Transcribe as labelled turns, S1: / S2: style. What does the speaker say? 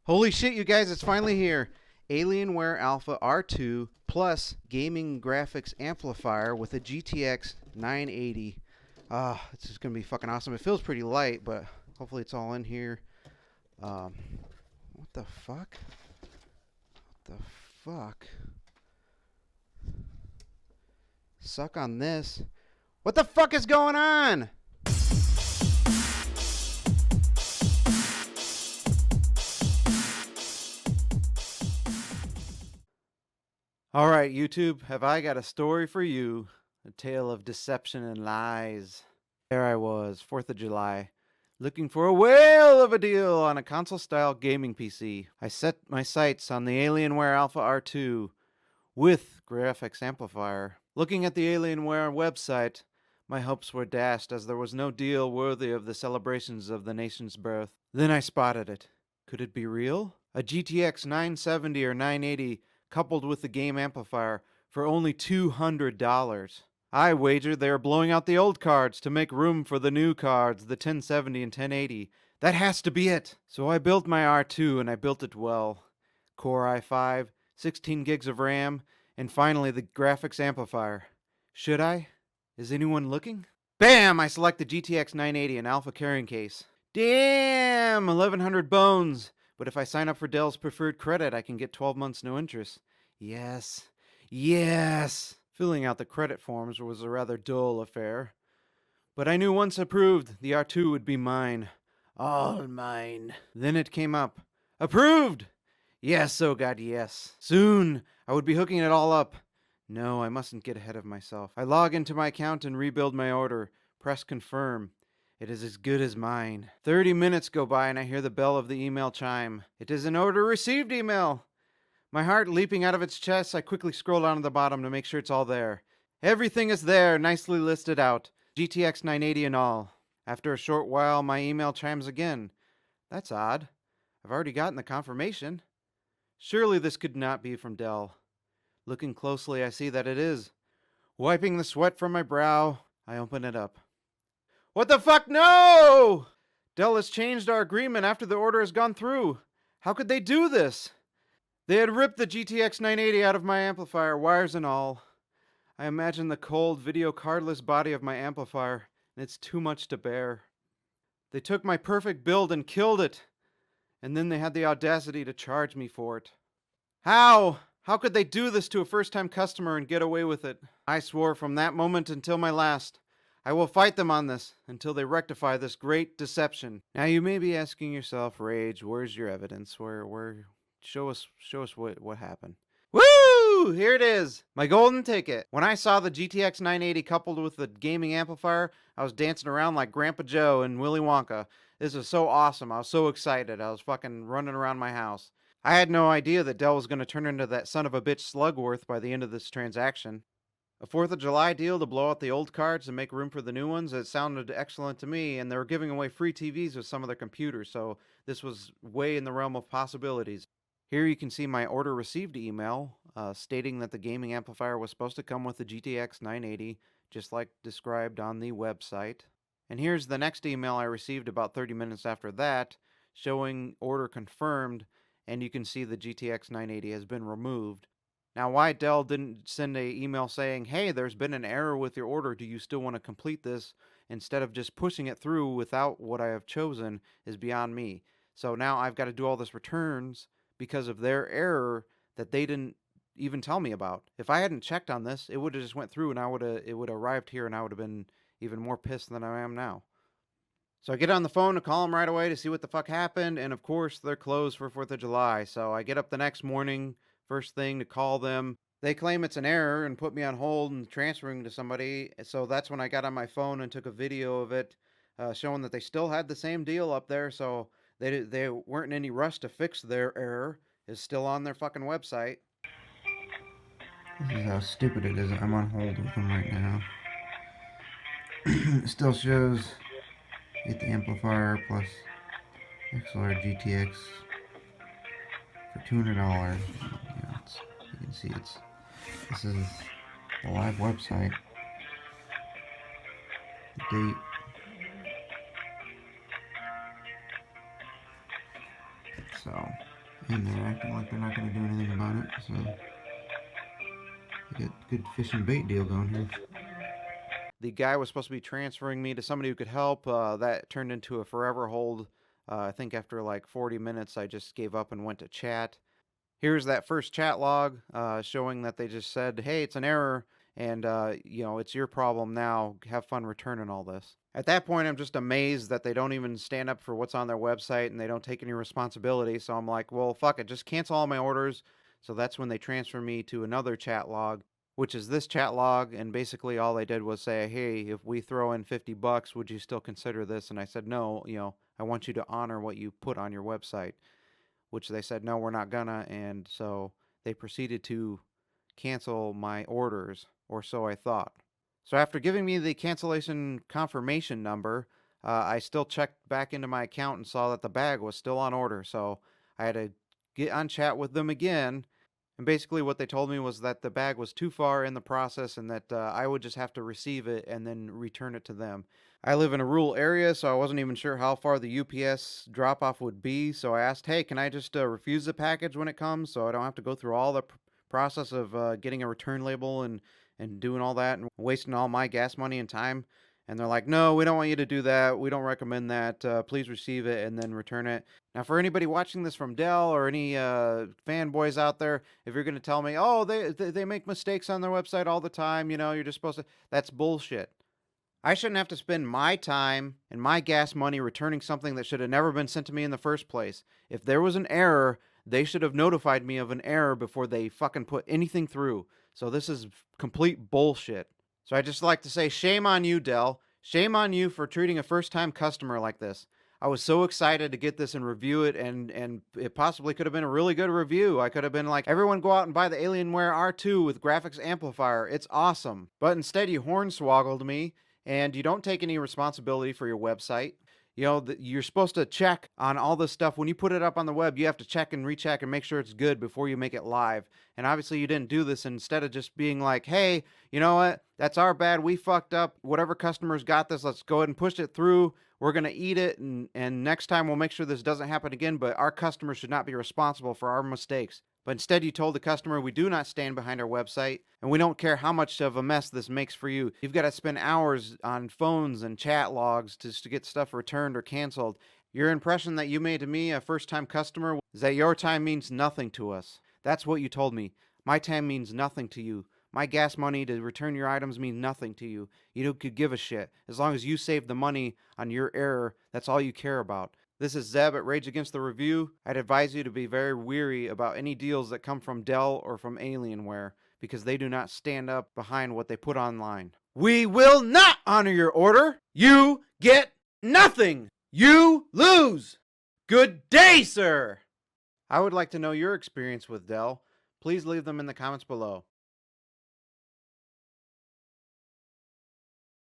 S1: Holy shit, you guys, it's finally here. Alienware Alpha R2 plus gaming graphics amplifier with a GTX 980. This is going to be fucking awesome. It feels pretty light, but hopefully it's all in here. What the fuck? What the fuck? Suck on this. What the fuck is going on? All right, YouTube, have I got a story for you? A tale of deception and lies. There I was, 4th of July, looking for a whale of a deal on a console-style gaming PC. I set my sights on the Alienware Alpha R2 with graphics amplifier. Looking at the Alienware website, my hopes were dashed as there was no deal worthy of the celebrations of the nation's birth. Then I spotted it. Could it be real? A GTX 970 or 980 coupled with the game amplifier for only $200. I wagered they are blowing out the old cards to make room for the new cards, the 1070 and 1080. That has to be it. So I built my R2 and I built it well. Core i5, 16 gigs of RAM, and finally the graphics amplifier. Should I? Is anyone looking? Bam! I select the GTX 980 and Alpha carrying case. Damn! 1,100 bones! But if I sign up for Dell's preferred credit, I can get 12 months no interest. Yes. Yes! Filling out the credit forms was a rather dull affair. But I knew once approved, the R2 would be mine. All mine. Then it came up. Approved! Yes, oh God, yes. Soon, I would be hooking it all up. No, I mustn't get ahead of myself. I log into my account and rebuild my order. Press confirm. It is as good as mine. 30 minutes go by and I hear the bell of the email chime. It is an order received email. My heart leaping out of its chest, I quickly scroll down to the bottom to make sure it's all there. Everything is there, nicely listed out. GTX 980 and all. After a short while, my email chimes again. That's odd. I've already gotten the confirmation. Surely this could not be from Dell. Looking closely, I see that it is. Wiping the sweat from my brow, I open it up. What the fuck? No! Dell has changed our agreement after the order has gone through. How could they do this? They had ripped the GTX 980 out of my amplifier, wires and all. I imagine the cold, video cardless body of my amplifier, and it's too much to bear. They took my perfect build and killed it, and then they had the audacity to charge me for it. How? How could they do this to a first-time customer and get away with it? I swore from that moment until my last. I will fight them on this until they rectify this great deception. Now you may be asking yourself, Rage, where's your evidence? Show us what happened. Woo! Here it is. My golden ticket. When I saw the GTX 980 coupled with the gaming amplifier, I was dancing around like Grandpa Joe and Willy Wonka. This was so awesome. I was so excited. I was fucking running around my house. I had no idea that Dell was going to turn into that son of a bitch Slugworth by the end of this transaction. A 4th of July deal to blow out the old cards and make room for the new ones. It sounded excellent to me, and they were giving away free TVs with some of their computers, so this was way in the realm of possibilities. Here you can see my order received email stating that the gaming amplifier was supposed to come with the GTX 980, just like described on the website. And here's the next email I received about 30 minutes after that, showing order confirmed, and you can see the GTX 980 has been removed. Now, why Dell didn't send an email saying, hey, there's been an error with your order, do you still want to complete this, instead of just pushing it through without what I have chosen, is beyond me. So now I've got to do all this returns because of their error that they didn't even tell me about. If I hadn't checked on this, it would have just went through and it would have arrived here and I would have been even more pissed than I am now. So I get on the phone to call them right away to see what the fuck happened, and of course they're closed for 4th of July. So I get up the next morning, first thing, to call them. They claim it's an error and put me on hold and transferring to somebody. So that's when I got on my phone and took a video of it, showing that they still had the same deal up there. So they weren't in any rush to fix their error. It's still on their fucking website. This is how stupid it is. I'm on hold with them right now. It still shows get the amplifier plus XLR GTX for $200. Yeah, you can see this is the live website. The date. So And they're acting like they're not going to do anything about it, so we got a good fish and bait deal going here. The guy was supposed to be transferring me to somebody who could help. That turned into a forever hold. I think after like 40 minutes, I just gave up and went to chat. Here's that first chat log showing that they just said, hey, it's an error, and it's your problem now. Have fun returning all this. At that point, I'm just amazed that they don't even stand up for what's on their website and they don't take any responsibility. So I'm like, well, fuck it, just cancel all my orders. So that's when they transfer me to another chat log, which is this chat log, and basically all they did was say, hey, if we throw in $50, would you still consider this? And I said, no, I want you to honor what you put on your website, which they said, no, we're not gonna. And so they proceeded to cancel my orders, or so I thought. So after giving me the cancellation confirmation number, I still checked back into my account and saw that the bag was still on order. So I had to get on chat with them again. And basically what they told me was that the bag was too far in the process and that I would just have to receive it and then return it to them. I live in a rural area, so I wasn't even sure how far the UPS drop-off would be. So I asked, hey, can I just refuse the package when it comes so I don't have to go through all the process of getting a return label and doing all that and wasting all my gas money and time? And they're like, no, we don't want you to do that. We don't recommend that. Please receive it and then return it. Now, for anybody watching this from Dell or any fanboys out there, if you're going to tell me, oh, they make mistakes on their website all the time, you're just supposed to, that's bullshit. I shouldn't have to spend my time and my gas money returning something that should have never been sent to me in the first place. If there was an error, they should have notified me of an error before they fucking put anything through. So this is complete bullshit. So I just like to say, shame on you, Dell. Shame on you for treating a first-time customer like this. I was so excited to get this and review it, and it possibly could have been a really good review. I could have been like, everyone go out and buy the Alienware R2 with graphics amplifier. It's awesome. But instead you hornswoggled me, and you don't take any responsibility for your website. You're supposed to check on all this stuff. When you put it up on the web, you have to check and recheck and make sure it's good before you make it live. And obviously you didn't do this. Instead of just being like, hey, you know what? That's our bad. We fucked up. Whatever customers got this, let's go ahead and push it through. We're going to eat it. And next time we'll make sure this doesn't happen again. But our customers should not be responsible for our mistakes. But instead you told the customer, we do not stand behind our website, and we don't care how much of a mess this makes for you. You've got to spend hours on phones and chat logs to get stuff returned or canceled. Your impression that you made to me, a first-time customer, is that your time means nothing to us. That's what you told me. My time means nothing to you. My gas money to return your items means nothing to you. You could give a shit. As long as you save the money on your error, that's all you care about. This is Zeb at Rage Against the Review. I'd advise you to be very weary about any deals that come from Dell or from Alienware, because they do not stand up behind what they put online. We will not honor your order. You get nothing. You lose. Good day, sir. I would like to know your experience with Dell. Please leave them in the comments below.